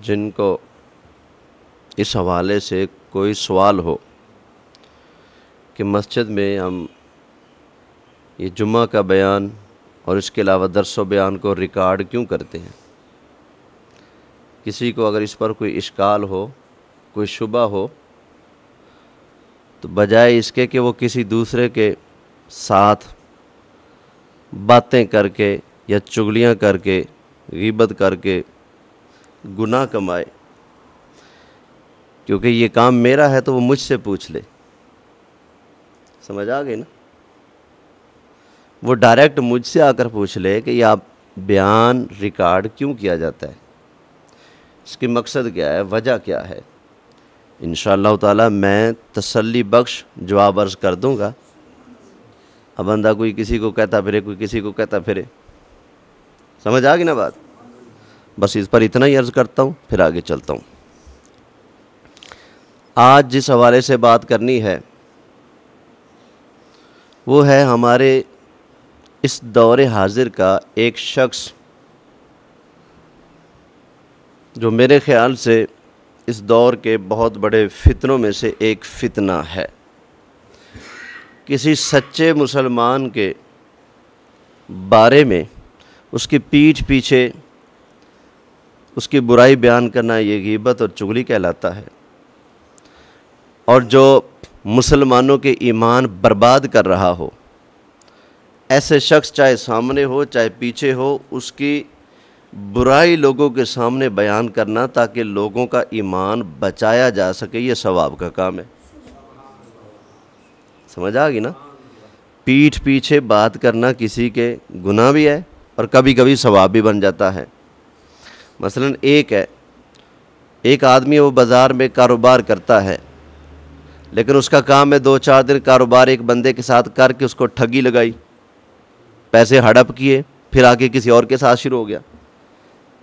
جن کو اس حوالے سے کوئی سوال ہو کہ مسجد میں ہم یہ جمعہ کا بیان اور اس کے علاوہ درس و بیان کو ریکارڈ کیوں کرتے ہیں، کسی کو اگر اس پر کوئی اشکال ہو، کوئی شبہ ہو، تو بجائے اس کے کہ وہ کسی دوسرے کے ساتھ باتیں کر کے یا چغلیاں کر کے غیبت کر کے گناہ کمائے، کیونکہ یہ کام میرا ہے تو وہ مجھ سے پوچھ لے۔ سمجھ آ گئی نا؟ وہ ڈائریکٹ مجھ سے آ کر پوچھ لے کہ یہ آپ بیان ریکارڈ کیوں کیا جاتا ہے، اس کی مقصد کیا ہے، وجہ کیا ہے۔ انشاءاللہ تعالی میں تسلی بخش جواب عرض کر دوں گا۔ اب بندہ کوئی کسی کو کہتا پھرے، کوئی کسی کو کہتا پھرے، سمجھ آ گئی نا بات؟ بس اس پر اتنا ہی عرض کرتا ہوں، پھر آگے چلتا ہوں۔ آج جس حوالے سے بات کرنی ہے وہ ہے ہمارے اس دور حاضر کا ایک شخص جو میرے خیال سے اس دور کے بہت بڑے فتنوں میں سے ایک فتنہ ہے۔ کسی سچے مسلمان کے بارے میں اس کی پیٹھ پیچھے اس کی برائی بیان کرنا یہ غیبت اور چغلی کہلاتا ہے، اور جو مسلمانوں کے ایمان برباد کر رہا ہو، ایسے شخص چاہے سامنے ہو چاہے پیچھے ہو، اس کی برائی لوگوں کے سامنے بیان کرنا تاکہ لوگوں کا ایمان بچایا جا سکے، یہ ثواب کا کام ہے۔ سمجھ آ گئی نا؟ پیٹھ پیچھے بات کرنا کسی کے گناہ بھی ہے اور کبھی کبھی ثواب بھی بن جاتا ہے۔ مثلا ایک آدمی وہ بازار میں کاروبار کرتا ہے، لیکن اس کا کام ہے 2-4 دن کاروبار ایک بندے کے ساتھ کر کے اس کو ٹھگی لگائی، پیسے ہڑپ کیے، پھر آگے کسی اور کے ساتھ شروع ہو گیا۔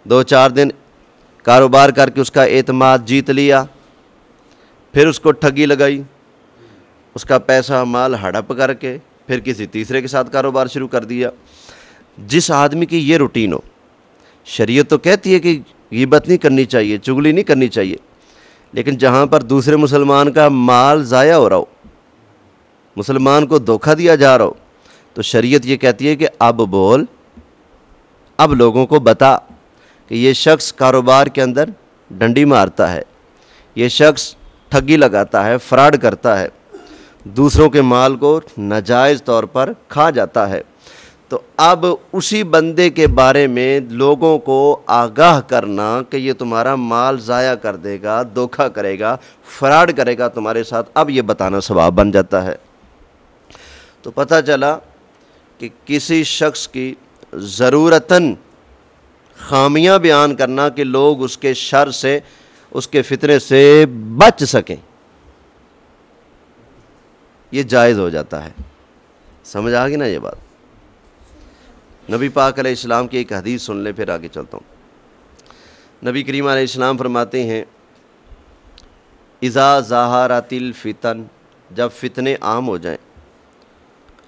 2-4 دن کاروبار کر کے اس کا اعتماد جیت لیا، پھر اس کو ٹھگی لگائی، اس کا پیسہ مال ہڑپ کر کے پھر کسی تیسرے کے ساتھ کاروبار شروع کر دیا۔ جس آدمی کی یہ روٹین ہو، شریعت تو کہتی ہے کہ غیبت نہیں کرنی چاہیے، چغلی نہیں کرنی چاہیے، لیکن جہاں پر دوسرے مسلمان کا مال ضائع ہو رہا ہو، مسلمان کو دھوکہ دیا جا رہا ہو، تو شریعت یہ کہتی ہے کہ اب بول، اب لوگوں کو بتا کہ یہ شخص کاروبار کے اندر ڈنڈی مارتا ہے، یہ شخص ٹھگی لگاتا ہے، فراڈ کرتا ہے، دوسروں کے مال کو ناجائز طور پر کھا جاتا ہے۔ تو اب اسی بندے کے بارے میں لوگوں کو آگاہ کرنا کہ یہ تمہارا مال ضائع کر دے گا، دھوکہ کرے گا، فراڈ کرے گا تمہارے ساتھ، اب یہ بتانا ثواب بن جاتا ہے۔ تو پتہ چلا کہ کسی شخص کی ضرورتاً خامیاں بیان کرنا کہ لوگ اس کے شر سے، اس کے فتنے سے بچ سکیں، یہ جائز ہو جاتا ہے۔ سمجھ آ گئی نا یہ بات؟ نبی پاک علیہ السلام کی ایک حدیث سن لیں، پھر آگے چلتا ہوں۔ نبی کریم علیہ السلام فرماتے ہیں، اذا ظہرت الفتن، جب فتنے عام ہو جائیں،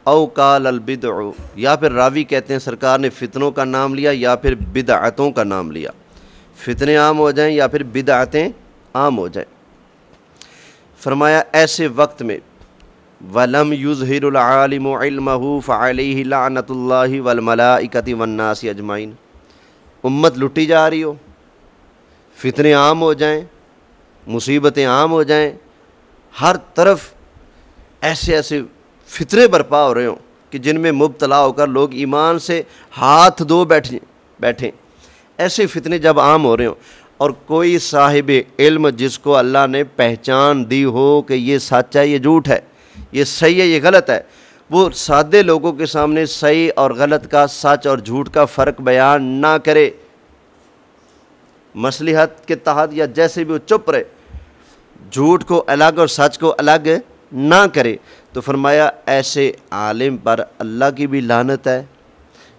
او قال البدع، یا پھر راوی کہتے ہیں سرکار نے فتنوں کا نام لیا یا پھر بدعتوں کا نام لیا، فتنے عام ہو جائیں یا پھر بدعتیں عام ہو جائیں، فرمایا ایسے وقت میں وَلَمْ يُظْهِرُ الْعَالِمُ عِلْمَهُ فَعَلَيْهِ لَعْنَةُ اللَّهِ وَالْمَلَائِكَةِ وَالنَّاسِ اجمعین، امت لٹی جا رہی ہو، فتنے عام ہو جائیں، مصیبتیں عام ہو جائیں، ہر طرف ایسے ایسے فتنے برپا ہو رہے ہوں کہ جن میں مبتلا ہو کر لوگ ایمان سے ہاتھ دھو بیٹھیں، ایسے فتنے جب عام ہو رہے ہوں، اور کوئی صاحب علم جس کو اللہ نے پہچان دی ہو کہ یہ سچ ہے، یہ جھوٹ ہے، یہ صحیح ہے، یہ غلط ہے، وہ سادے لوگوں کے سامنے صحیح اور غلط کا، سچ اور جھوٹ کا فرق بیان نہ کرے، مصلحت کے تحت یا جیسے بھی وہ چپ رہے، جھوٹ کو الگ اور سچ کو الگ نہ کرے، تو فرمایا ایسے عالم پر اللہ کی بھی لعنت ہے،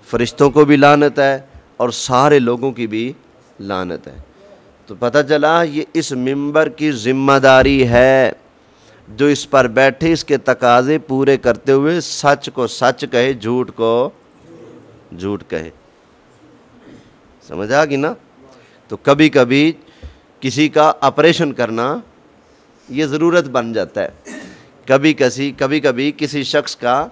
فرشتوں کو بھی لعنت ہے، اور سارے لوگوں کی بھی لعنت ہے۔ تو پتہ چلا یہ اس منبر کی ذمہ داری ہے، جو اس پر بیٹھے اس کے تقاضے پورے کرتے ہوئے سچ کو سچ کہے، جھوٹ کو جھوٹ کہے۔ سمجھ آ گئی نا؟ تو کبھی کبھی کسی کا آپریشن کرنا یہ ضرورت بن جاتا ہے. کبھی کبھی کسی شخص کا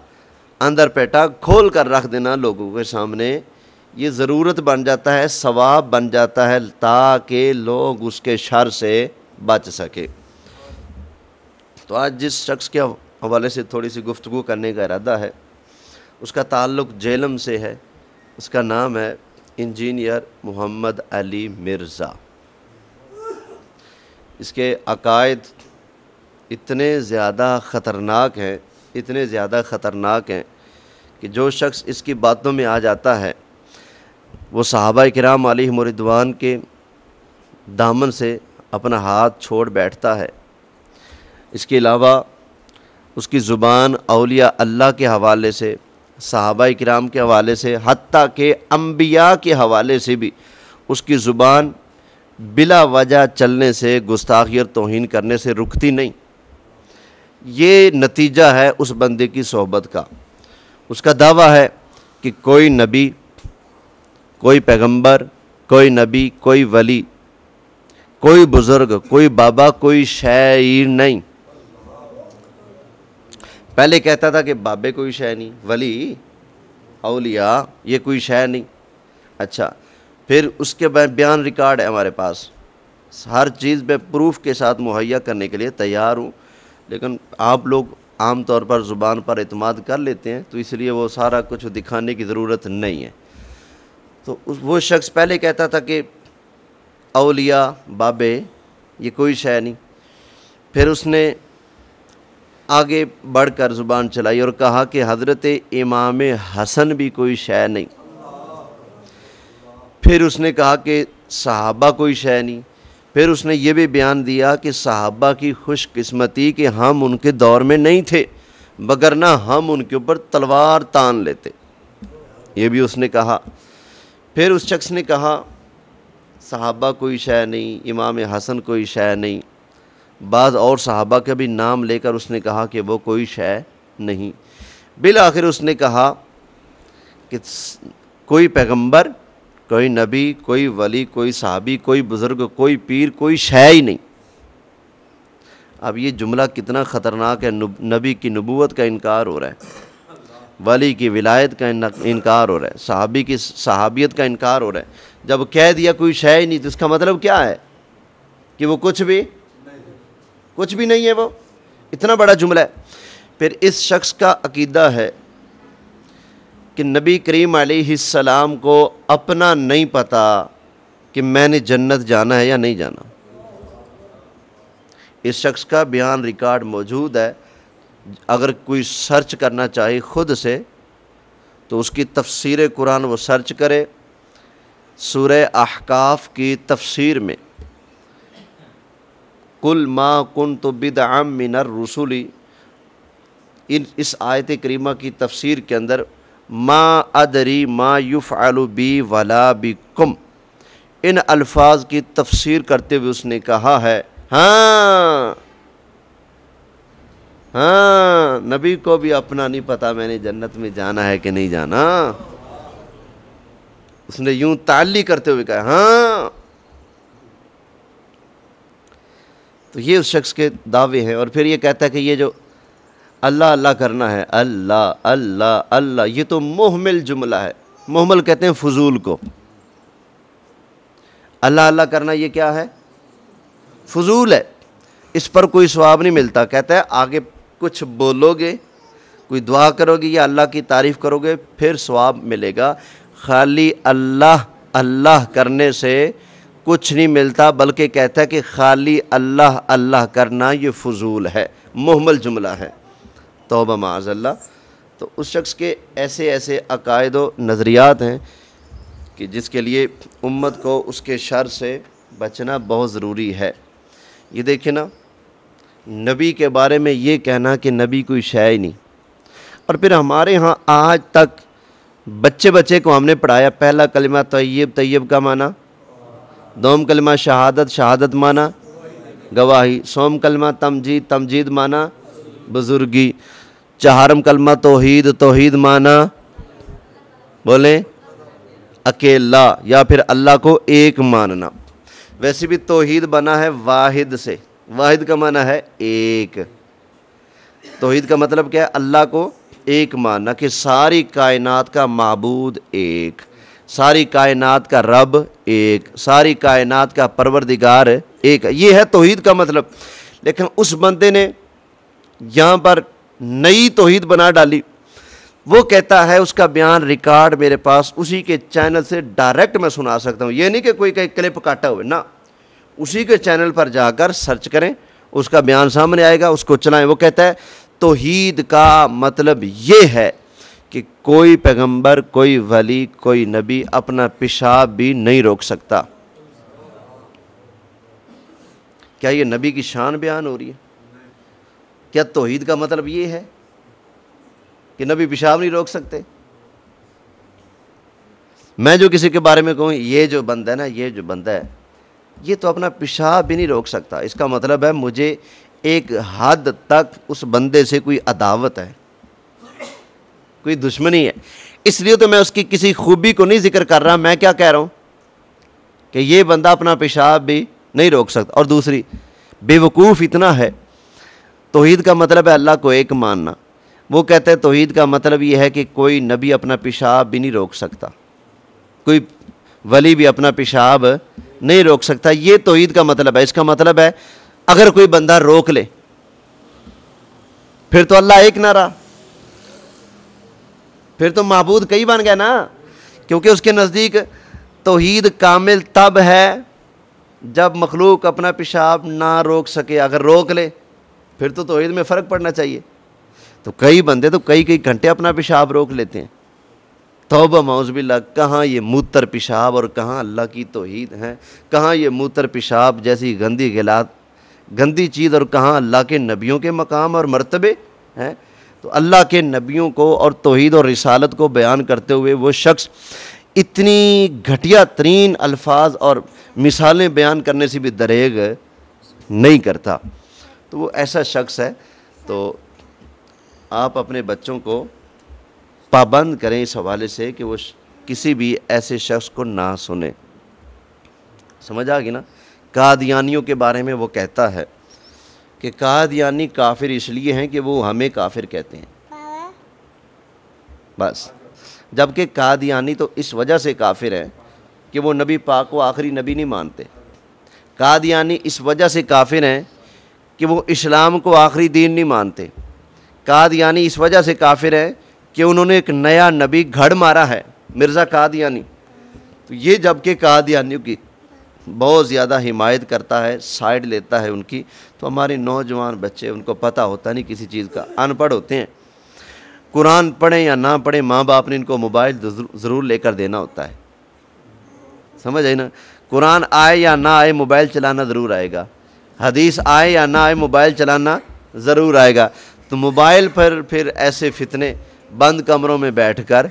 اندر پیٹا کھول کر رکھ دینا لوگوں کے سامنے یہ ضرورت بن جاتا ہے, ثواب بن جاتا ہے, تاکہ لوگ اس کے شر سے بچ سکے. تو آج جس شخص کے حوالے سے تھوڑی سی گفتگو کرنے کا ارادہ ہے اس کا تعلق جہلم سے ہے. اس کا نام ہے انجینئر محمد علی مرزا. اس کے عقائد اتنے زیادہ خطرناک ہیں کہ جو شخص اس کی باتوں میں آ جاتا ہے وہ صحابہ کرام علیہم رضوان کے دامن سے اپنا ہاتھ چھوڑ بیٹھتا ہے. اس کے علاوہ اس کی زبان اولیاء اللہ کے حوالے سے, صحابہ کرام کے حوالے سے, حتیٰ کہ انبیاء کے حوالے سے بھی اس کی زبان بلا وجہ چلنے سے, گستاخی اور توہین کرنے سے رکتی نہیں. یہ نتیجہ ہے اس بندے کی صحبت کا. اس کا دعویٰ ہے کہ کوئی نبی, کوئی پیغمبر, کوئی نبی, کوئی ولی, کوئی بزرگ, کوئی بابا, کوئی شے نہیں. پہلے کہتا تھا کہ بابے کوئی شے نہیں, ولی, اولیاء یہ کوئی شے نہیں. اچھا, پھر اس کے بیان ریکارڈ ہے ہمارے پاس, ہر چیز میں پروف کے ساتھ مہیا کرنے کے لیے تیار ہوں, لیکن آپ لوگ عام طور پر زبان پر اعتماد کر لیتے ہیں تو اس لیے وہ سارا کچھ دکھانے کی ضرورت نہیں ہے. تو وہ شخص پہلے کہتا تھا کہ اولیاء, بابے یہ کوئی شے نہیں. پھر اس نے آگے بڑھ کر زبان چلائی اور کہا کہ حضرت امام حسن بھی کوئی شے نہیں. پھر اس نے کہا کہ صحابہ کوئی شے نہیں. پھر اس نے یہ بھی بیان دیا کہ صحابہ کی خوش قسمتی کہ ہم ان کے دور میں نہیں تھے, وگرنہ ہم ان کے اوپر تلوار تان لیتے, یہ بھی اس نے کہا. پھر اس شخص نے کہا صحابہ کوئی شے نہیں, امام حسن کوئی شے نہیں. بعض اور صحابہ کا بھی نام لے کر اس نے کہا کہ وہ کوئی شے نہیں. بالآخر اس نے کہا کہ کوئی پیغمبر, کوئی نبی, کوئی ولی, کوئی صحابی, کوئی بزرگ, کوئی پیر, کوئی شے ہی نہیں. اب یہ جملہ کتنا خطرناک ہے. نبی کی نبوت کا انکار ہو رہا ہے, ولی کی ولایت کا انکار ہو رہا ہے, صحابی کی صحابیت کا انکار ہو رہا ہے. جب کہہ دیا کوئی شے ہی نہیں تو اس کا مطلب کیا ہے کہ وہ کچھ بھی نہیں ہے. وہ اتنا بڑا جملہ ہے. پھر اس شخص کا عقیدہ ہے کہ نبی کریم علیہ السلام کو اپنا نہیں پتہ کہ میں نے جنت جانا ہے یا نہیں جانا. اس شخص کا بیان ریکارڈ موجود ہے, اگر کوئی سرچ کرنا چاہے خود سے تو اس کی تفسیر قرآن وہ سرچ کرے. سورہ احقاف کی تفسیر میں قُلْ مَا كُنْتُ بِدْعًا مِّنَ الرُّسُلِ, اس آیت کریمہ کی تفسیر کے اندر ما ادری ما یفعل بی ولا بکم, ان الفاظ کی تفسیر کرتے ہوئے اس نے کہا ہے ہاں نبی کو بھی اپنا نہیں پتا میں نے جنت میں جانا ہے کہ نہیں جانا. اس نے یوں تعلی کرتے ہوئے کہا ہاں. تو یہ اس شخص کے دعوے ہیں. اور پھر یہ کہتا ہے کہ یہ جو اللہ اللہ کرنا ہے, اللہ اللہ اللہ, یہ تو محمل جملہ ہے. محمل کہتے ہیں فضول کو. اللہ اللہ کرنا یہ کیا ہے؟ فضول ہے, اس پر کوئی ثواب نہیں ملتا. کہتا ہے آگے کچھ بولو گے, کوئی دعا کرو گے یا اللہ کی تعریف کرو گے پھر ثواب ملے گا. خالی اللہ اللہ کرنے سے کچھ نہیں ملتا, بلکہ کہتا ہے کہ خالی اللہ اللہ کرنا یہ فضول ہے, محمل جملہ ہے. توبہ معاذ اللہ. تو اس شخص کے ایسے عقائد و نظریات ہیں کہ جس کے لیے امت کو اس کے شر سے بچنا بہت ضروری ہے. یہ دیکھیں نا, نبی کے بارے میں یہ کہنا کہ نبی کوئی شے ہی نہیں. اور پھر ہمارے ہاں آج تک بچے کو ہم نے پڑھایا پہلا کلمہ طیب, طیب کا معنی, دوم کلمہ شہادت, شہادت معنی گواہی, سوم کلمہ تمجید, تمجید معنی بزرگی, چہارم کلمہ توحید, توحید معنی بولیں اکیلا یا پھر اللہ کو ایک ماننا. ویسے بھی توحید بنا ہے واحد سے، واحد کا معنی ہے ایک۔ توحید کا مطلب کیا ہے؟ اللہ کو ایک ماننا، کہ ساری کائنات کا معبود ایک، ساری کائنات کا رب ایک، ساری کائنات کا پروردگار ایک، یہ ہے توحید کا مطلب۔ لیکن اس بندے نے یہاں پر نئی توحید بنا ڈالی، وہ کہتا ہے، اس کا بیان ریکارڈ میرے پاس اسی کے چینل سے ڈائریکٹ میں سنا سکتا ہوں، یہ نہیں کہ کوئی کلپ کاٹا ہوئے، نہ، اسی کے چینل پر جا کر سرچ کریں، اس کا بیان سامنے آئے گا، اس کو چلائیں۔ وہ کہتا ہے توحید کا مطلب یہ ہے کہ کوئی پیغمبر، کوئی ولی، کوئی نبی اپنا پیشاب بھی نہیں روک سکتا۔ کیا یہ نبی کی شان بیان ہو رہی ہے؟ کیا توحید کا مطلب یہ ہے کہ نبی پیشاب نہیں روک سکتے؟ میں جو کسی کے بارے میں کہوں یہ جو بندہ ہے نا، یہ جو بندہ ہے یہ تو اپنا پیشاب بھی نہیں روک سکتا، اس کا مطلب ہے مجھے ایک حد تک اس بندے سے کوئی عداوت ہے، کوئی دشمنی ہے۔ اس لیے تو میں اس کی کسی خوبی کو نہیں ذکر کر رہا، میں کیا کہہ رہا ہوں کہ یہ بندہ اپنا پیشاب بھی نہیں روک سکتا۔ اور دوسری، بے وقوف اتنا ہے، توحید کا مطلب ہے اللہ کو ایک ماننا، وہ کہتے ہیں توحید کا مطلب یہ ہے کہ کوئی نبی اپنا پیشاب بھی نہیں روک سکتا، کوئی ولی بھی اپنا پیشاب نہیں روک سکتا، یہ توحید کا مطلب ہے۔ اس کا مطلب ہے اگر کوئی بندہ روک لے پھر تو اللہ ایک نہ رہا، پھر تو معبود کئی بن گیا نا، کیونکہ اس کے نزدیک توحید کامل تب ہے جب مخلوق اپنا پیشاب نہ روک سکے، اگر روک لے پھر تو توحید میں فرق پڑنا چاہیے۔ تو کئی بندے تو کئی گھنٹے اپنا پیشاب روک لیتے ہیں، توبہ معوذ باللہ، کہاں یہ موتر پیشاب اور کہاں اللہ کی توحید ہے، کہاں یہ موتر پیشاب جیسی گندی چیز اور کہاں اللہ کے نبیوں کے مقام اور مرتبے ہیں۔ تو اللہ کے نبیوں کو اور توحید اور رسالت کو بیان کرتے ہوئے وہ شخص اتنی گھٹیا ترین الفاظ اور مثالیں بیان کرنے سے بھی دریغ نہیں کرتا، تو وہ ایسا شخص ہے۔ تو آپ اپنے بچوں کو پابند کریں اس حوالے سے کہ وہ کسی بھی ایسے شخص کو نہ سنیں۔ سمجھ آ گئی نا؟ قادیانیوں کے بارے میں وہ کہتا ہے کہ قادیانی کافر اس لیے ہیں کہ وہ ہمیں کافر کہتے ہیں، بس، جبکہ قادیانی تو اس وجہ سے کافر ہیں کہ وہ نبی پاک کو آخری نبی نہیں مانتے۔ قادیانی اس وجہ سے کافر ہیں کہ وہ اسلام کو آخری دین نہیں مانتے۔ قادیانی اس وجہ سے کافر ہیں کہ انہوں نے ایک نیا نبی گھڑ مارا ہے، مرزا قادیانی۔ تو یہ جبکہ قادیانیوں کی بہت زیادہ حمایت کرتا ہے، سائیڈ لیتا ہے ان کی، تو ہمارے نوجوان بچے، ان کو پتہ ہوتا نہیں کسی چیز کا، ان پڑھ ہوتے ہیں۔ قرآن پڑھیں یا نہ پڑھیں، ماں باپ نے ان کو موبائل ضرور لے کر دینا ہوتا ہے، سمجھ آئی نا؟ قرآن آئے یا نہ آئے موبائل چلانا ضرور آئے گا، حدیث آئے یا نہ آئے موبائل چلانا ضرور آئے گا۔ تو موبائل پر پھر ایسے فتنے بند کمروں میں بیٹھ کر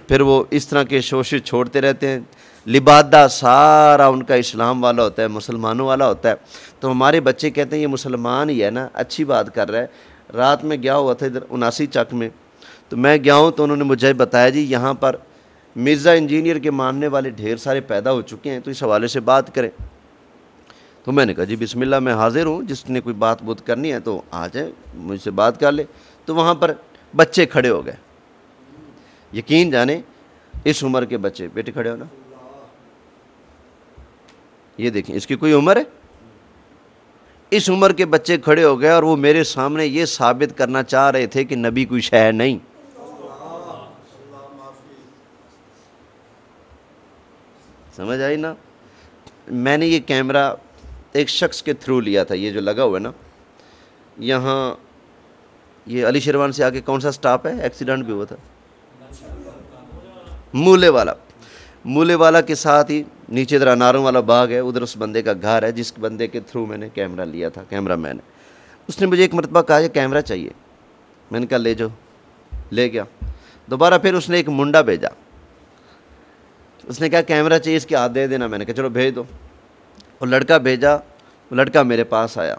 پھر وہ اس طرح کے شوشے چھوڑتے رہتے ہیں، لبادہ سارا ان کا اسلام والا ہوتا ہے، مسلمانوں والا ہوتا ہے۔ تو ہمارے بچے کہتے ہیں یہ مسلمان ہی ہے نا، اچھی بات کر رہا ہے۔ رات میں گیا ہوا تھا ادھر 79 چک میں، تو میں گیا ہوں تو انہوں نے مجھے بتایا جی یہاں پر مرزا انجینئر کے ماننے والے ڈھیر سارے پیدا ہو چکے ہیں، تو اس حوالے سے بات کریں۔ تو میں نے کہا جی بسم اللہ، میں حاضر ہوں، جس نے کوئی بات کرنی ہے تو آ جائے مجھ سے بات کر لے۔ تو وہاں پر بچے کھڑے ہو گئے، یقین جانے اس عمر کے بچے، بیٹے کھڑے ہو نا، یہ دیکھیں اس کی کوئی عمر ہے، اس عمر کے بچے کھڑے ہو گئے اور وہ میرے سامنے یہ ثابت کرنا چاہ رہے تھے کہ نبی کوئی شے نہیں۔ سمجھ آئی نا؟ میں نے یہ کیمرہ ایک شخص کے تھرو لیا تھا، یہ جو لگا ہوا ہے نا یہاں، یہ علی شیروان سے آگے کون سا سٹاپ ہے، ایکسیڈنٹ بھی ہوا تھا، مولے والا کے ساتھ ہی نیچے ادھر اناروں والا باغ ہے، ادھر اس بندے کا گھر ہے جس بندے کے تھرو میں نے کیمرہ لیا تھا، کیمرہ مین ہے۔ اس نے مجھے ایک مرتبہ کہا یہ کیمرہ چاہیے، میں نے کہا لے جاؤ، لے گیا۔ دوبارہ پھر اس نے ایک منڈا بھیجا، اس نے کہا کیمرہ چاہیے، اس کے ہاتھ دے دینا، میں نے کہا چلو بھیج دو۔ وہ لڑکا بھیجا، وہ لڑکا میرے پاس آیا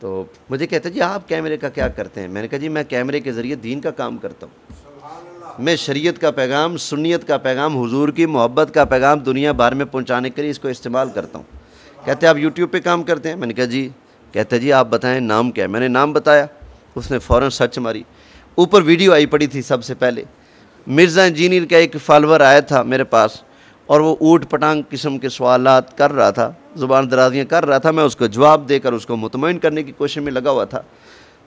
تو مجھے کہتے جی آپ کیمرے کا کیا کرتے ہیں؟ میں نے کہا جی میں کیمرے کے ذریعے دین کا کام کرتا ہوں۔ میں شریعت کا پیغام، سنیت کا پیغام، حضور کی محبت کا پیغام دنیا بھر میں پہنچانے کے لیے اس کو استعمال کرتا ہوں۔ کہتے ہیں آپ یوٹیوب پہ کام کرتے ہیں؟ میں نے کہا جی۔ کہتے ہیں جی آپ بتائیں نام کیا ہے؟ میں نے نام بتایا، اس نے فوراً سرچ ماری، اوپر ویڈیو آئی پڑی تھی سب سے پہلے، مرزا انجینئر کا ایک فالوور آیا تھا میرے پاس اور وہ اوٹ پٹانگ قسم کے سوالات کر رہا تھا، زبان درازیاں کر رہا تھا، میں اس کو جواب دے کر اس کو مطمئن کرنے کی کوشش میں لگا ہوا تھا۔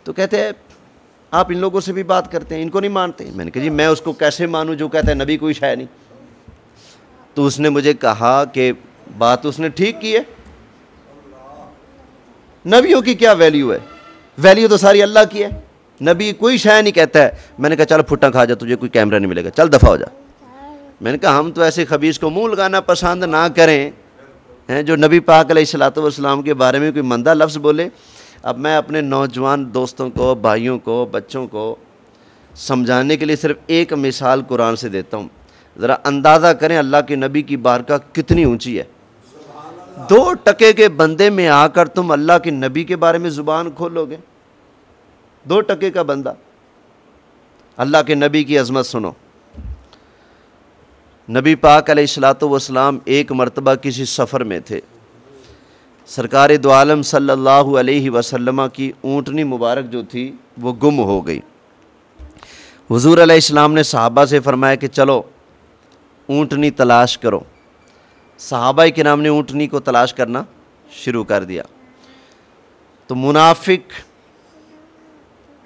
تو کہتے ہیں آپ ان لوگوں سے بھی بات کرتے ہیں، ان کو نہیں مانتے؟ میں نے کہا جی میں اس کو کیسے مانوں جو کہتا ہے نبی کوئی شے نہیں؟ تو اس نے مجھے کہا کہ بات اس نے ٹھیک کی ہے، نبیوں کی کیا ویلیو ہے؟ ویلیو تو ساری اللہ کی ہے، نبی کوئی شے نہیں کہتا ہے۔ میں نے کہا چل پھٹا کھا جا، تجھے کوئی کیمرہ نہیں ملے گا، چل دفع ہو جا۔ میں نے کہا ہم تو ایسے خبیث کو منہ لگانا پسند نہ کریں ہیں جو نبی پاک علیہ الصلوۃ والسلام کے بارے میں کوئی مندہ لفظ بولے۔ اب میں اپنے نوجوان دوستوں کو، بھائیوں کو، بچوں کو سمجھانے کے لیے صرف ایک مثال قرآن سے دیتا ہوں، ذرا اندازہ کریں اللہ کے نبی کی بارگاہ کتنی اونچی ہے۔ 2 ٹکے کے بندے میں آ کر تم اللہ کے نبی کے بارے میں زبان کھولو گے؟ 2 ٹکے کا بندہ، اللہ کے نبی کی عظمت سنو۔ نبی پاک علیہ الصلوۃ والسلام ایک مرتبہ کسی سفر میں تھے، سرکار دو عالم صلی اللہ علیہ وسلم کی اونٹنی مبارک جو تھی وہ گم ہو گئی۔ حضور علیہ السلام نے صحابہ سے فرمایا کہ چلو اونٹنی تلاش کرو۔ صحابہ کرام نے اونٹنی کو تلاش کرنا شروع کر دیا۔ تو منافق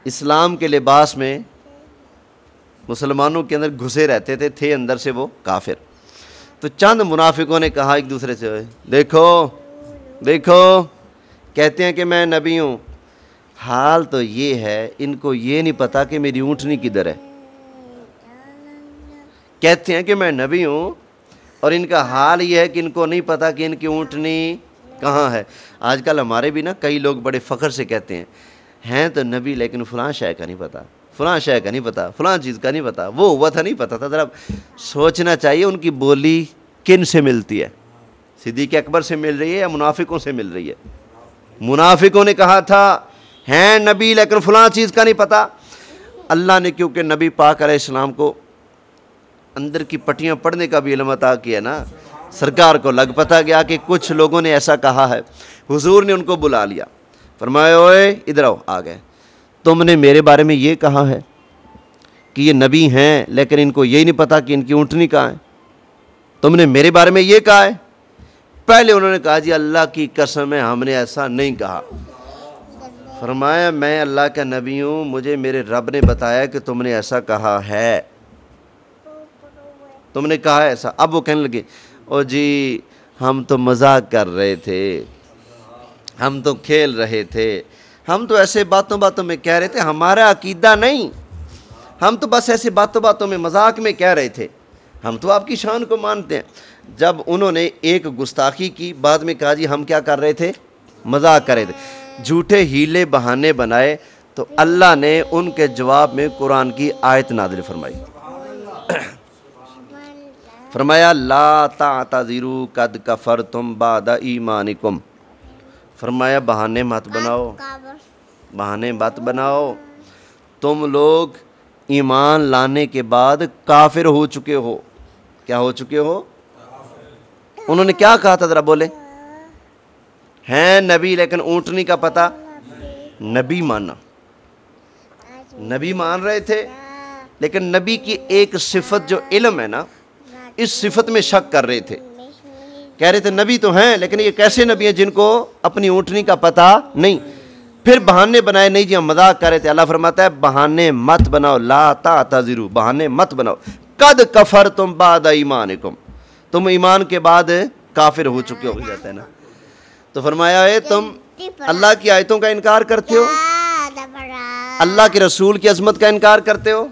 اسلام کے لباس میں مسلمانوں کے اندر گھسے رہتے تھے اندر سے وہ کافر۔ تو چند منافقوں نے کہا ایک دوسرے سے، دیکھو دیکھو کہتے ہیں کہ میں نبی ہوں، حال تو یہ ہے ان کو یہ نہیں پتا کہ میری اونٹنی کدھر ہے۔ کہتے ہیں کہ میں نبی ہوں اور ان کا حال یہ ہے کہ ان کو نہیں پتا کہ ان کی اونٹنی کہاں ہے۔ آج کل ہمارے بھی نا کئی لوگ بڑے فخر سے کہتے ہیں تو نبی لیکن فلاں شے کا نہیں پتا، فلاں شے کا نہیں پتا، فلاں چیز کا نہیں پتا، وہ ہوا تھا نہیں پتا تھا۔ ذرا سوچنا چاہیے ان کی بولی کن سے ملتی ہے، صدیق اکبر سے مل رہی ہے یا منافقوں سے مل رہی ہے؟ منافقوں نے کہا تھا ہیں نبی لیکن فلاں چیز کا نہیں پتا۔ اللہ نے کیونکہ نبی پاک علیہ السلام کو اندر کی پٹیاں پڑھنے کا بھی علم عطا کیا نا، سرکار کو لگ پتا گیا کہ کچھ لوگوں نے ایسا کہا ہے۔ حضور نے ان کو بلا لیا، فرمایا اوئے ادھر آؤ، آ گئے، تم نے میرے بارے میں یہ کہا ہے کہ یہ نبی ہیں لیکن ان کو یہی نہیں پتا کہ ان کی اونٹنی کہاں ہے، تم نے میرے بارے میں یہ کہا ہے؟ پہلے انہوں نے کہا جی اللہ کی قسم ہے ہم نے ایسا نہیں کہا۔ فرمایا میں اللہ کا نبی ہوں، مجھے میرے رب نے بتایا کہ تم نے ایسا کہا ہے، تم نے کہا ہے ایسا۔ اب وہ کہنے لگے او جی ہم تو مذاق کر رہے تھے، ہم تو کھیل رہے تھے، ہم تو ایسے باتوں میں کہہ رہے تھے، ہمارا عقیدہ نہیں، ہم تو بس ایسے باتوں میں مذاق میں کہہ رہے تھے، ہم تو آپ کی شان کو مانتے ہیں۔ جب انہوں نے ایک گستاخی کی، بعد میں کہا جی ہم کیا کر رہے تھے؟ مذاق کر رہے تھے، جھوٹے ہیلے بہانے بنائے، تو اللہ نے ان کے جواب میں قرآن کی آیت نازل فرمائی، فرمایا لا تعتذروا قد کفرتم بعد ایمانکم، فرمایا بہانے مت بناؤ، بہانے مت بناؤ، تم لوگ ایمان لانے کے بعد کافر ہو چکے ہو۔ کیا ہو چکے ہو؟ انہوں نے کیا کہا تھا ذرا بولے؟ ہیں نبی لیکن اونٹنی کا پتہ، نبی ماننا، نبی مان رہے تھے لیکن نبی کی ایک صفت جو علم ہے نا، اس صفت میں شک کر رہے تھے، کہہ رہے تھے نبی تو ہیں لیکن یہ کیسے نبی ہیں جن کو اپنی اونٹنی کا پتہ نہیں۔ پھر بہانے بنائے، نہیں جی ہم مذاق کر رہے تھے۔ اللہ فرماتا ہے بہانے مت بناؤ، لا تعتذروا، بہانے مت بناؤ، قد کفرتم بعد ایمانکم، تم ایمان کے بعد کافر ہو چکے ہو جاتا ہے نا۔ تو فرمایا ہے تم اللہ کی آیتوں کا انکار کرتے ہو، اللہ کے رسول کی عظمت کا انکار کرتے ہو،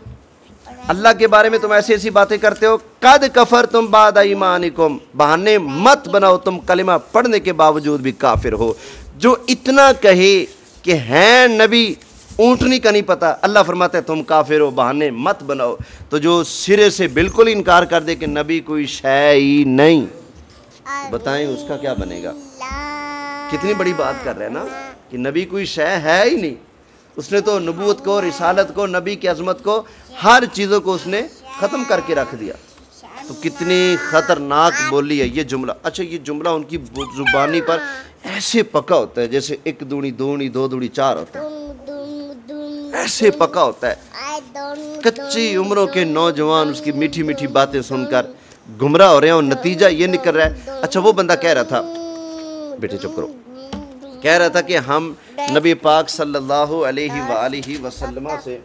اللہ کے بارے میں تم ایسی باتیں کرتے ہو، قد کفرتم بعد ایمانکم، بہانے مت بناؤ، تم کلمہ پڑھنے کے باوجود بھی کافر ہو۔ جو اتنا کہے کہ ہیں نبی اونٹنی کا نہیں پتا، اللہ فرماتا ہے تم کافر ہو، بہانے مت بناؤ۔ تو جو سرے سے بالکل انکار کر دے کہ نبی کوئی شے ہی نہیں، بتائیں اس کا کیا بنے گا؟ کتنی بڑی بات کر رہے ہیں نا کہ نبی کوئی شے ہے ہی نہیں، اس نے تو نبوت کو، رسالت کو، نبی کی عظمت کو، ہر چیزوں کو اس نے ختم کر کے رکھ دیا. تو کتنی خطرناک بولی ہے یہ جملہ. اچھا یہ جملہ ان کی زبانی پر ایسے پکا ہوتا ہے جیسے 1 دونی 2 دونی 2 دونی 4 ہوتا ہے, ایسے پکا ہوتا ہے. کچی عمروں کے نوجوان اس کی میٹھی میٹھی باتیں سن کر گمراہ ہو رہے ہیں اور نتیجہ یہ نکل رہا ہے. اچھا وہ بندہ کہہ رہا تھا, بیٹے چپ کرو, کہہ رہا تھا کہ ہم نبی پاک صلی اللہ علیہ وآلہ وسلم سے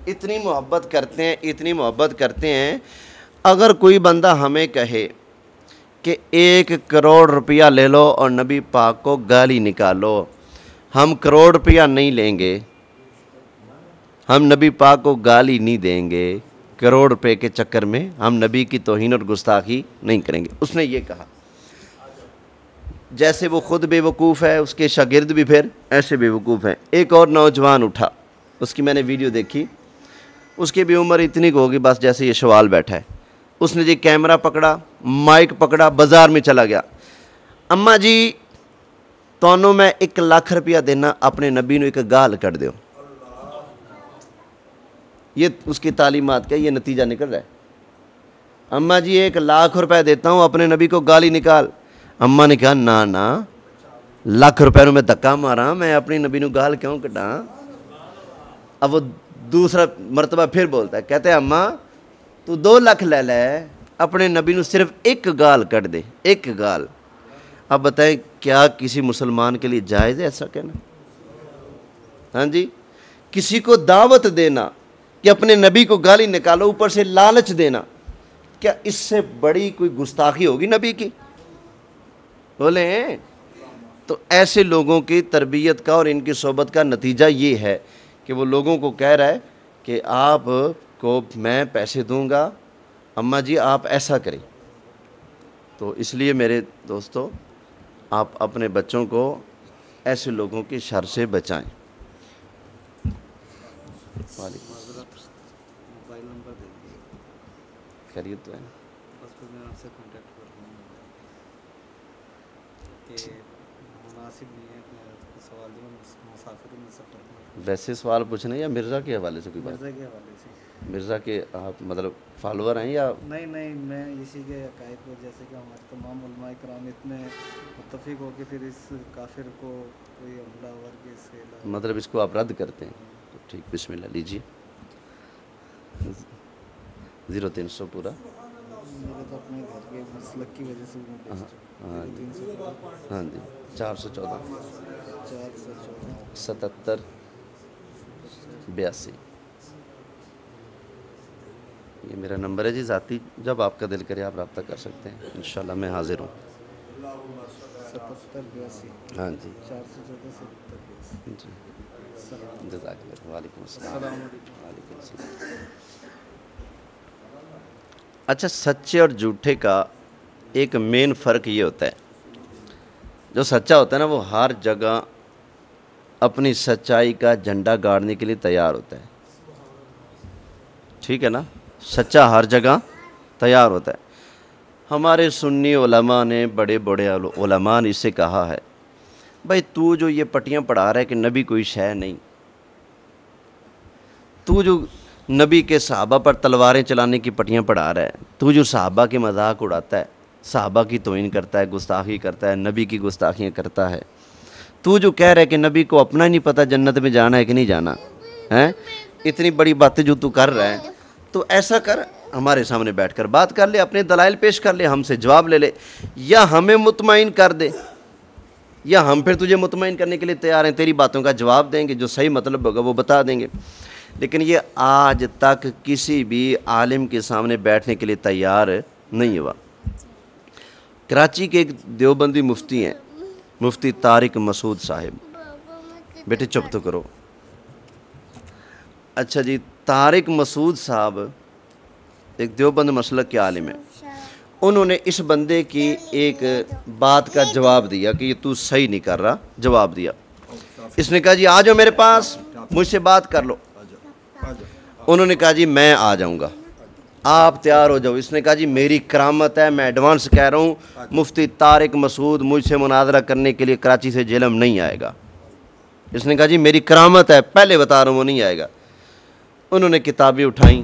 اتنی محبت کرتے ہیں, اگر کوئی بندہ ہمیں کہے کہ 1 کروڑ روپیہ لے لو اور نبی پاک کو گالی نکالو, ہم 1 کروڑ روپیہ نہیں لیں گے, ہم نبی پاک کو گالی نہیں دیں گے, 1 کروڑ روپے کے چکر میں ہم نبی کی توہین اور گستاخی نہیں کریں گے. اس نے یہ کہا. جیسے وہ خود بے وقوف ہے, اس کے شاگرد بھی پھر ایسے بے وقوف ہیں. ایک اور نوجوان اٹھا, اس کی میں نے ویڈیو دیکھی, اس کی بھی عمر اتنی کو ہوگی بس جیسے یہ شوال بیٹھا ہے. اس نے جی کیمرہ پکڑا, مائک پکڑا, بازار میں چلا گیا. اماں جی تونوں میں 1 لاکھ روپیہ دینا, اپنے نبی نو ایک گال کٹ دیو. یہ اس کی تعلیمات کا یہ نتیجہ نکل رہا ہے. اماں جی 1 لاکھ روپے دیتا ہوں, اپنے نبی کو گالی نکال. اماں نے کہا نا نا, 1 لاکھ روپے میں دھکا مارا, میں اپنی نبی نو گال کیوں کٹا. اب وہ دوسرا مرتبہ پھر بولتا ہے, کہتے ہیں اماں تو 2 لاکھ لے لے, اپنے نبی نو صرف 1 گال کٹ دے, 1 گال. اب بتائیں کیا کسی مسلمان کے لیے جائز ہے ایسا کہنا؟ ہاں جی, کسی کو دعوت دینا کہ اپنے نبی کو گالی نکالو, اوپر سے لالچ دینا, کیا اس سے بڑی کوئی گستاخی ہوگی نبی کی؟ بولیں. تو ایسے لوگوں کی تربیت کا اور ان کی صحبت کا نتیجہ یہ ہے کہ وہ لوگوں کو کہہ رہا ہے کہ آپ کو میں پیسے دوں گا, اماں جی آپ ایسا کریں. تو اس لیے میرے دوستو, آپ اپنے بچوں کو ایسے لوگوں کی شر سے بچائیں. وعلیکم موبائل نمبر دے دیجیے. خیریت تو ہے بس پھر میں آپ سے کانٹیکٹ کر لوں گا کہ مناسب نہیں ہے. میں سوال جو مسافر میں سفر میں ویسے سوال پوچھنا یا مرزا کے حوالے سے کوئی بات؟ مرزا کے حوالے سے. مرزا کے آپ مطلب فالوور ہیں یا؟ نہیں, میں اسی کے عقائد کو, جیسے کہ ہمارے تمام علماء کرام اتنے متفق ہو کہ پھر اس کافر کو کوئی حملہ آور کے اس کے مطلب اس کو آپ رد کرتے ہیں. تو ٹھیک, بسم اللہ لیجیے. 0300 پورا. میرے تو اپنے گھر کے مسلک کی وجہ سے میں بیچ چکا ہوں. ہاں جی, 414 77 82. یہ میرا نمبر ہے جی ذاتی, جب آپ کا دل کرے آپ رابطہ کر سکتے ہیں, انشاءاللہ میں حاضر ہوں. 77 82. ہاں جی 414 77 82. جی جزاک اللہ. وعلیکم السلام. السلام علیکم. وعلیکم السلام. اچھا, سچے اور جھوٹے کا ایک مین فرق یہ ہوتا ہے, جو سچا ہوتا ہے نا وہ ہر جگہ اپنی سچائی کا جھنڈا گاڑنے کے لیے تیار ہوتا ہے. ٹھیک ہے نا, سچا ہر جگہ تیار ہوتا ہے. ہمارے سنی علماء نے, بڑے بڑے علماء نے اس سے کہا ہے, بھائی تو جو یہ پٹیاں پڑھا رہا ہے کہ نبی کوئی شے نہیں, تو جو نبی کے صحابہ پر تلواریں چلانے کی پٹیاں پڑھا رہا ہے, تو جو صحابہ کے مذاق اڑاتا ہے, صحابہ کی توہین کرتا ہے, گستاخی کرتا ہے, نبی کی گستاخیاں کرتا ہے, تو جو کہہ رہا ہے کہ نبی کو اپنا ہی نہیں پتہ جنت میں جانا ہے کہ نہیں جانا ہے, اتنی بڑی باتیں جو تو کر رہا ہے, تو ایسا کر ہمارے سامنے بیٹھ کر بات کر لے, اپنے دلائل پیش کر لے, ہم سے جواب لے لے, یا ہمیں مطمئن کر دے, یا ہم پھر تجھے مطمئن کرنے کے لیے تیار ہیں, تیری باتوں کا جواب دیں گے, جو صحیح مطلب ہوگا وہ بتا دیں گے. لیکن یہ آج تک کسی بھی عالم کے سامنے بیٹھنے کے لیے تیار نہیں ہوا. کراچی کے ایک دیوبندی مفتی ہیں, مفتی طارق مسعود صاحب. بیٹے چپ تو کرو. اچھا جی, طارق مسعود صاحب ایک دیوبند مسلک کے عالم ہیں. انہوں نے اس بندے کی ایک بات کا جواب دیا کہ یہ تو صحیح نہیں کر رہا, جواب دیا. اس نے کہا جی آ جاؤ میرے پاس, مجھ سے بات کر لو. انہوں نے کہا جی میں آ جاؤں گا, آپ تیار ہو جاؤ. اس نے کہا جی میری کرامت ہے, میں ایڈوانس کہہ رہا ہوں, مفتی طارق مسعود مجھ سے مناظرہ کرنے کے لیے کراچی سے جہلم نہیں آئے گا. اس نے کہا جی میری کرامت ہے, پہلے بتا رہا ہوں وہ نہیں آئے گا. انہوں نے کتابیں اٹھائیں,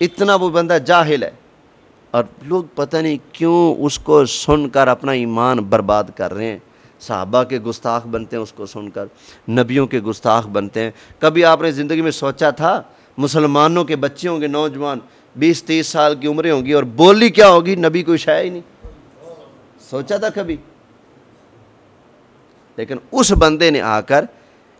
اتنا وہ بندہ جاہل ہے، اور لوگ پتہ نہیں کیوں اس کو سن کر اپنا ایمان برباد کر رہے ہیں۔ صحابہ کے گستاخ بنتے ہیں اس کو سن کر، نبیوں کے گستاخ بنتے ہیں۔ کبھی آپ نے زندگی میں سوچا تھا مسلمانوں کے بچے ہوں گے، نوجوان 20-30 سال کی عمریں ہوں گی، اور بولی کیا ہوگی؟ نبی کوئی شے ہی نہیں سوچا تھا کبھی؟ لیکن اس بندے نے آ کر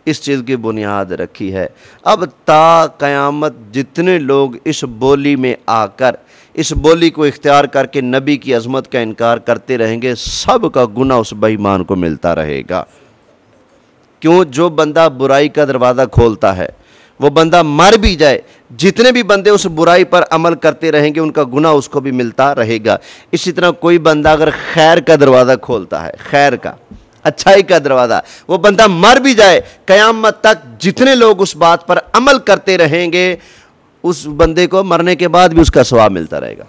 اس چیز کی بنیاد رکھی ہے۔ اب تا قیامت جتنے لوگ اس بولی میں آ کر اس بولی کو اختیار کر کے نبی کی عظمت کا انکار کرتے رہیں گے، سب کا گناہ اس بے ایمان کو ملتا رہے گا۔ کیوں؟ جو بندہ برائی کا دروازہ کھولتا ہے وہ بندہ مر بھی جائے، جتنے بھی بندے اس برائی پر عمل کرتے رہیں گے ان کا گناہ اس کو بھی ملتا رہے گا۔ اسی طرح کوئی بندہ اگر خیر کا دروازہ کھولتا ہے، خیر کا، اچھائی کا دروازہ، وہ بندہ مر بھی جائے، قیامت تک جتنے لوگ اس بات پر عمل کرتے رہیں گے اس بندے کو مرنے کے بعد بھی اس کا ثواب ملتا رہے گا۔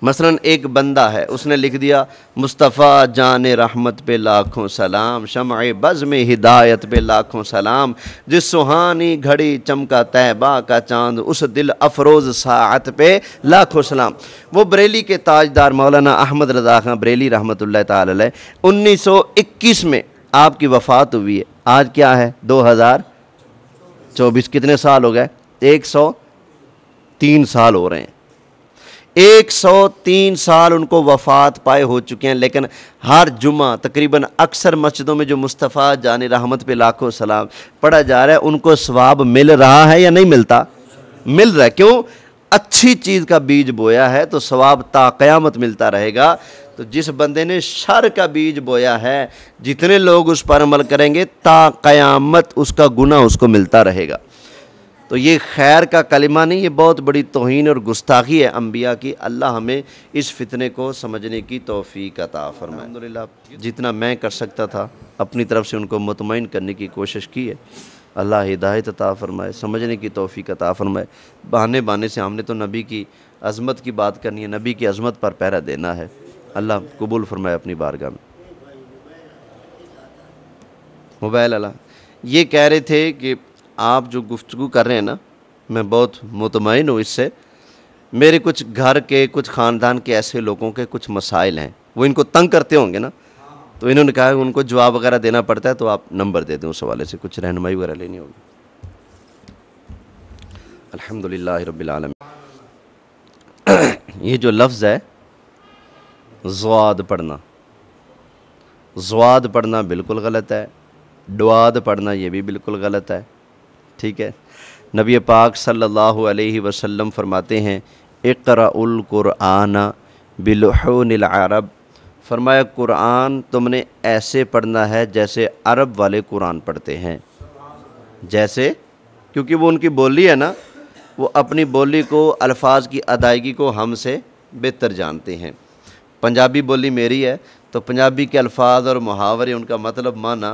مثلا ایک بندہ ہے، اس نے لکھ دیا مصطفیٰ جان رحمت پہ لاکھوں سلام، شمع بزم ہدایت پہ لاکھوں سلام، جس سہانی گھڑی چمکا طیبہ کا چاند، اس دل افروز ساعت پہ لاکھوں سلام۔ وہ بریلی کے تاجدار مولانا احمد رضا خان بریلی رحمۃ اللہ تعالی علیہ 1921 میں آپ کی وفات ہوئی ہے۔ آج کیا ہے؟ 2024۔ کتنے سال ہو گئے؟ 103 سال ہو رہے ہیں۔ 103 سال ان کو وفات پائے ہو چکے ہیں، لیکن ہر جمعہ تقریباً اکثر مسجدوں میں جو مصطفیٰ جان رحمت پہ لاکھوں سلام پڑھا جا رہا ہے ان کو ثواب مل رہا ہے یا نہیں ملتا؟ مل رہا ہے۔ کیوں؟ اچھی چیز کا بیج بویا ہے تو ثواب تا قیامت ملتا رہے گا۔ تو جس بندے نے شر کا بیج بویا ہے، جتنے لوگ اس پر عمل کریں گے تا قیامت اس کا گناہ اس کو ملتا رہے گا۔ تو یہ خیر کا کلمہ نہیں، یہ بہت بڑی توہین اور گستاخی ہے انبیاء کی۔ اللہ ہمیں اس فتنے کو سمجھنے کی توفیق عطا فرمائے۔ الحمدللہ جتنا میں کر سکتا تھا اپنی طرف سے ان کو مطمئن کرنے کی کوشش کی ہے۔ اللہ ہدایت عطا فرمائے، سمجھنے کی توفیق عطا فرمائے۔ بہانے سے ہم نے تو نبی کی عظمت کی بات کرنی ہے، نبی کی عظمت پر پہرا دینا ہے۔ اللہ قبول فرمائے اپنی بارگاہ میں۔ موبائل اللہ یہ کہہ رہے تھے کہ آپ جو گفتگو کر رہے ہیں نا، میں بہت مطمئن ہوں اس سے۔ میرے کچھ گھر کے، کچھ خاندان کے ایسے لوگوں کے کچھ مسائل ہیں، وہ ان کو تنگ کرتے ہوں گے نا، تو انہوں نے کہا کہ ان کو جواب وغیرہ دینا پڑتا ہے، تو آپ نمبر دے دیں، اس حوالے سے کچھ رہنمائی وغیرہ لینی ہوگی۔ الحمدللہ رب العالمین۔ یہ جو لفظ ہے زواد پڑھنا، زواد پڑھنا بالکل غلط ہے، ڈواد پڑھنا یہ بھی بالکل غلط ہے، ٹھیک ہے۔ نبی پاک صلی اللہ علیہ وسلم فرماتے ہیں اقرأ القرآن بلحون العرب، فرمایا قرآن تم نے ایسے پڑھنا ہے جیسے عرب والے قرآن پڑھتے ہیں، جیسے، کیونکہ وہ ان کی بولی ہے نا، وہ اپنی بولی کو، الفاظ کی ادائیگی کو ہم سے بہتر جانتے ہیں۔ پنجابی بولی میری ہے تو پنجابی کے الفاظ اور محاورے، ان کا مطلب معنی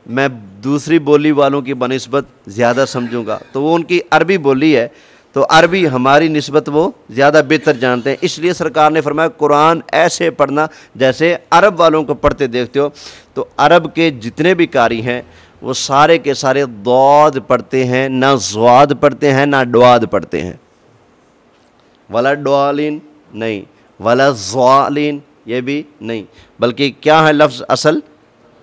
میں دوسری بولی والوں کی بنسبت زیادہ سمجھوں گا، تو وہ ان کی عربی بولی ہے تو عربی ہماری نسبت وہ زیادہ بہتر جانتے ہیں، اس لیے سرکار نے فرمایا قرآن ایسے پڑھنا جیسے عرب والوں کو پڑھتے دیکھتے ہو۔ تو عرب کے جتنے بھی قاری ہیں وہ سارے کے سارے ضاد پڑھتے ہیں، نہ زواد پڑھتے ہیں نہ ڈواد پڑھتے ہیں، ولا ڈوالین نہیں، ولا ضالین یہ بھی نہیں، بلکہ کیا ہے لفظ اصل؟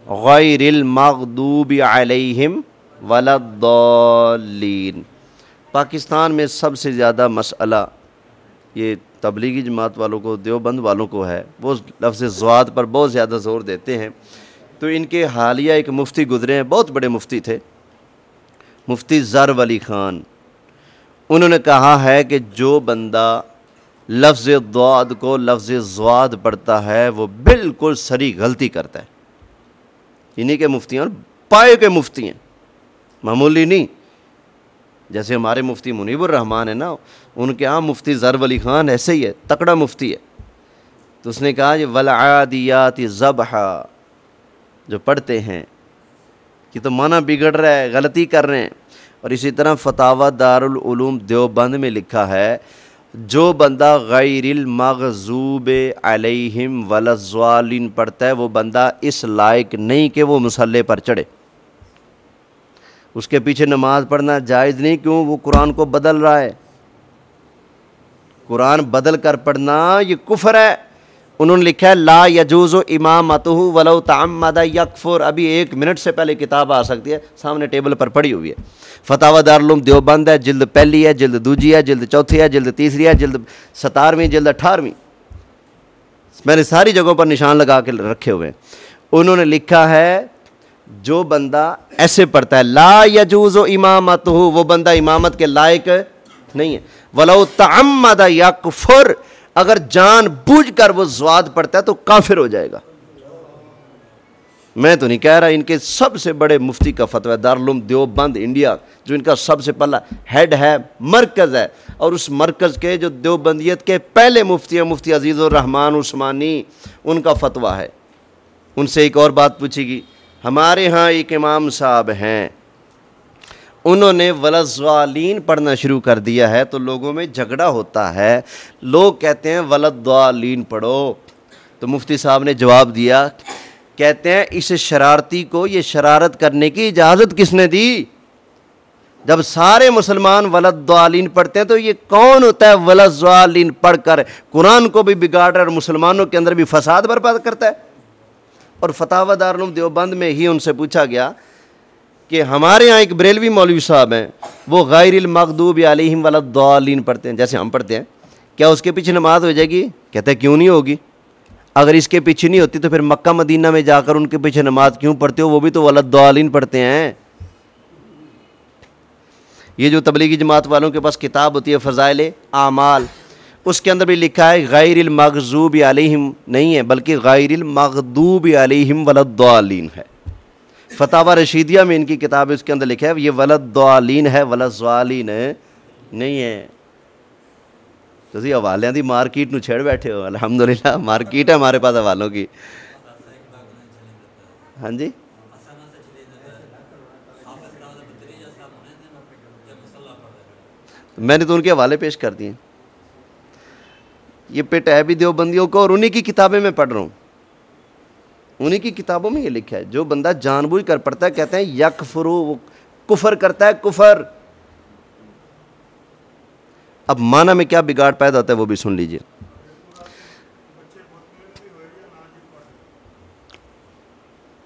غیر المغضوب علیہم ولا الضالین۔ پاکستان میں سب سے زیادہ مسئلہ یہ تبلیغی جماعت والوں کو، دیوبند والوں کو ہے، وہ لفظ زواد پر بہت زیادہ زور دیتے ہیں۔ تو ان کے حالیہ ایک مفتی گزرے ہیں، بہت بڑے مفتی تھے، مفتی زر ولی خان، انہوں نے کہا ہے کہ جو بندہ لفظ ضاد کو لفظ زواد پڑھتا ہے وہ بالکل صریح غلطی کرتا ہے۔ انہی کے مفتی ہیں اور پائے کے مفتی ہیں، معمولی نہیں۔ جیسے ہمارے مفتی منیب الرحمان ہے نا، ان کے ہاں مفتی زر ولی خان ایسے ہی ہے، تکڑا مفتی ہے۔ تو اس نے کہا یہ والعادیات ضبحا، جو پڑھتے ہیں کہ تو معنی بگڑ رہا ہے، غلطی کر رہے ہیں۔ اور اسی طرح فتاوی دارالعلوم دیوبند میں لکھا ہے جو بندہ غیر المغضوب علیہم ولا الضالین پڑھتا ہے وہ بندہ اس لائق نہیں کہ وہ مصلی پر چڑھے، اس کے پیچھے نماز پڑھنا جائز نہیں، کیوں؟ وہ قرآن کو بدل رہا ہے، قرآن بدل کر پڑھنا یہ کفر ہے. انہوں نے لکھا ہے لا یجوز امامتہ ولو تعمد یکفر. ابھی 1 منٹ سے پہلے کتاب آ سکتی ہے, سامنے ٹیبل پر پڑھی ہوئی ہے. فتاوی دارالعلوم دیوبند ہے, جلد 1 ہے, جلد 2 ہے, جلد 4 ہے, جلد 3 ہے, جلد 17ویں, جلد 18ویں. میں نے ساری جگہوں پر نشان لگا کے رکھے ہوئے ہیں. انہوں نے لکھا ہے جو بندہ ایسے پڑھتا ہے لا یجوز امامتہ, وہ بندہ امامت کے لائق نہیں ہے. ولو تعمد یکفر, اگر جان بوجھ کر وہ زواد پڑھتا ہے تو کافر ہو جائے گا. میں تو نہیں کہہ رہا, ان کے سب سے بڑے مفتی کا فتویٰ ہے, دارالعلوم دیوبند انڈیا, جو ان کا سب سے پہلا ہیڈ ہے, مرکز ہے, اور اس مرکز کے جو دیوبندیت کے پہلے مفتی ہیں, مفتی عزیز الرحمن عثمانی, ان کا فتویٰ ہے. ان سے ایک اور بات پوچھی گی. ہمارے ہاں ایک امام صاحب ہیں, انہوں نے ولضالین پڑھنا شروع کر دیا ہے, تو لوگوں میں جھگڑا ہوتا ہے. لوگ کہتے ہیں ولضالین پڑھو, تو مفتی صاحب نے جواب دیا, کہتے ہیں اس شرارتی کو یہ شرارت کرنے کی اجازت کس نے دی؟ جب سارے مسلمان ولضالین پڑھتے ہیں تو یہ کون ہوتا ہے ولضالین پڑھ کر قرآن کو بھی بگاڑ رہا ہے اور مسلمانوں کے اندر بھی فساد برپا کرتا ہے؟ اور فتاوی دارالعلوم دیوبند میں ہی ان سے پوچھا گیا کہ ہمارے یہاں ایک بریلوی مولوی صاحب ہیں, وہ غیر المغضوب علیہم ولضالین پڑھتے ہیں جیسے ہم پڑھتے ہیں, کیا اس کے پیچھے نماز ہو جائے گی؟ کہتے ہیں کیوں نہیں ہوگی, اگر اس کے پیچھے نہیں ہوتی تو پھر مکہ مدینہ میں جا کر ان کے پیچھے نماز کیوں پڑھتے ہو؟ وہ بھی تو ولضالین پڑھتے ہیں. یہ جو تبلیغی جماعت والوں کے پاس کتاب ہوتی ہے فضائل اعمال, اس کے اندر بھی لکھا ہے غیر المغضوب علیہم نہیں ہے, بلکہ غیر المغضوب علیہم ولضالین ہے. فتاوی رشیدیہ میں ان کی کتاب ہے, اس کے اندر لکھا ہے یہ ولضالین ہے, ولضالین نہیں ہے. تسی حوالوں دی مارکیٹ نو چھیڑ بیٹھے ہو. الحمدللہ مارکیٹ ہے ہمارے پاس حوالوں کی. ہاں جی, میں نے تو ان کے حوالے پیش کر دیے. یہ پٹ ہے بھی دیوبندیوں کو, اور انہی کی کتابیں میں پڑھ رہا ہوں. انہی کی کتابوں میں یہ لکھا ہے جو بندہ جان بوجھ کر پڑھتا ہے, کہتے ہیں یکفرو, وہ کفر کرتا ہے, کفر. اب معنی میں کیا بگاڑ پیدا ہوتا ہے وہ بھی سن لیجئے.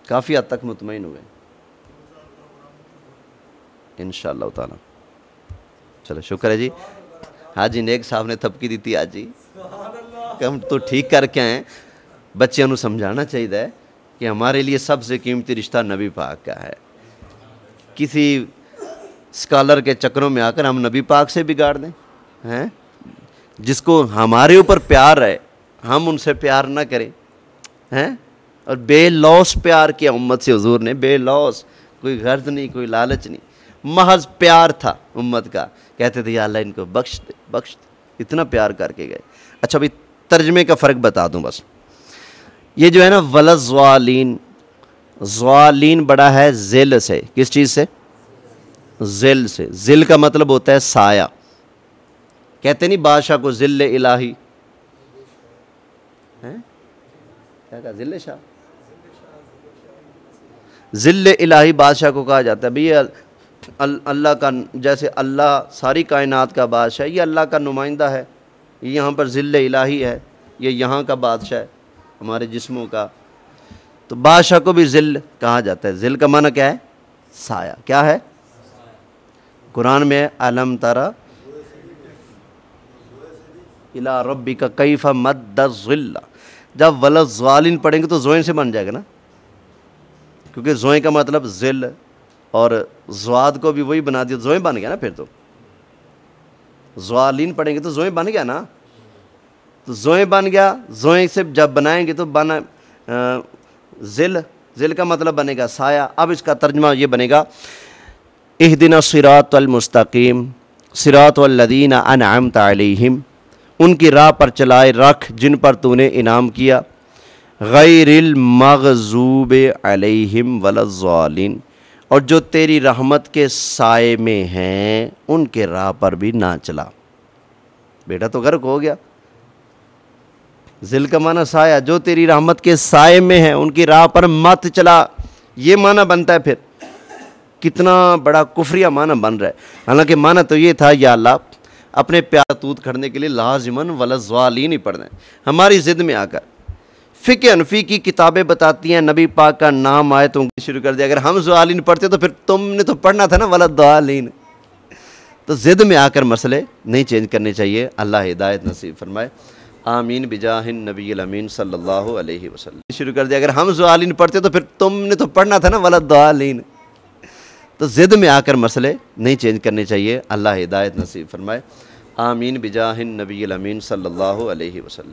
کافی حد تک مطمئن ہوئے انشاءاللہ تعالی. چلو شکر ہے جی. حاجی نیک صاحب نے تھپکی دی تھی, آج جی ہم تو ٹھیک کر کے آئے. بچیاں نو سمجھانا چاہیے کہ ہمارے لیے سب سے قیمتی رشتہ نبی پاک کا ہے. کسی اسکالر کے چکروں میں آ کر ہم نبی پاک سے بگاڑ دیں ہیں؟ جس کو ہمارے اوپر پیار ہے ہم ان سے پیار نہ کریں ہیں؟ اور بے لوس پیار کیا امت سے حضور نے, بے لوس, کوئی غرض نہیں, کوئی لالچ نہیں, محض پیار تھا امت کا. کہتے تھے یا اللہ ان کو بخش دے, بخش دے, اتنا پیار کر کے گئے. اچھا ابھی ترجمے کا فرق بتا دوں بس. یہ جو ہے نا ولضالین, ضالین بڑا ہے ذل سے. کس چیز سے؟ ذل سے. ذل کا مطلب ہوتا ہے سایہ. کہتے نہیں بادشاہ کو ذل الہی, کیا کہا, ذل شاہ, ذل الہی بادشاہ کو کہا جاتا ہے. بھئی اللہ کا, جیسے اللہ ساری کائنات کا بادشاہ ہے, یہ اللہ کا نمائندہ ہے, یہاں پر ذل الہی ہے, یہ یہاں کا بادشاہ ہے ہمارے جسموں کا. تو بادشاہ کو بھی ذل کہا جاتا ہے. ذل کا معنی کیا ہے؟ سایہ. کیا ہے؟ قرآن میں الم تری الی ربک کیف مد الظل. جب ولضالین پڑھیں گے تو زوئن سے بن جائے گا نا, کیونکہ زوئن کا مطلب ذل, اور زواد کو بھی وہی بنا دیا, زوئن بن گیا نا. پھر تو ضالین پڑھیں گے تو زوئن بن گیا نا. تو زوئن بن گیا, زوئن سے جب بنائیں گے تو بنا ذل, ذل کا مطلب بنے گا سایہ. اب اس کا ترجمہ یہ بنے گا اہدنا الصراط المستقیم صراط الذین انعمت علیہم, ان کی راہ پر چلائے رکھ جن پر تو نے انعام کیا, غیر المغضوب علیہم ولضالین, اور جو تیری رحمت کے سائے میں ہیں ان کے راہ پر بھی نہ چلا. بیٹا تو غرق ہو گیا. ذل کا معنی سایہ, جو تیری رحمت کے سائے میں ہیں ان کی راہ پر مت چلا, یہ معنی بنتا ہے. پھر کتنا بڑا کفریہ معنی بن رہا ہے. حالانکہ معنی تو یہ تھا یا اللہ اپنے پیار تود کھڑنے کے لیے لازماً ولضالین ہی پڑھنا ہے. ہماری ضد میں آ کر فقہ حنفی کی کتابیں بتاتی ہیں نبی پاک کا نام آئے تو شروع کر دیا. اگر ہم ضالین پڑھتے تو پھر تم نے تو پڑھنا تھا نا ولضالین. تو ضد میں آ کر مسئلے نہیں چینج کرنے چاہیے. اللہ ہدایت نصیب فرمائے. آمین بجاہ النبی الامین صلی اللہ علیہ وسلم. شروع کر دیا. اگر ہم ضالین پڑھتے تو پھر تم نے تو پڑھنا تھا نا ولضالین. تو ضد میں آ کر مسئلے نہیں چینج کرنے چاہیے. اللہ ہدایت نصیب فرمائے. آمین بجاہ النبی الامین صلی اللہ علیہ وسلم.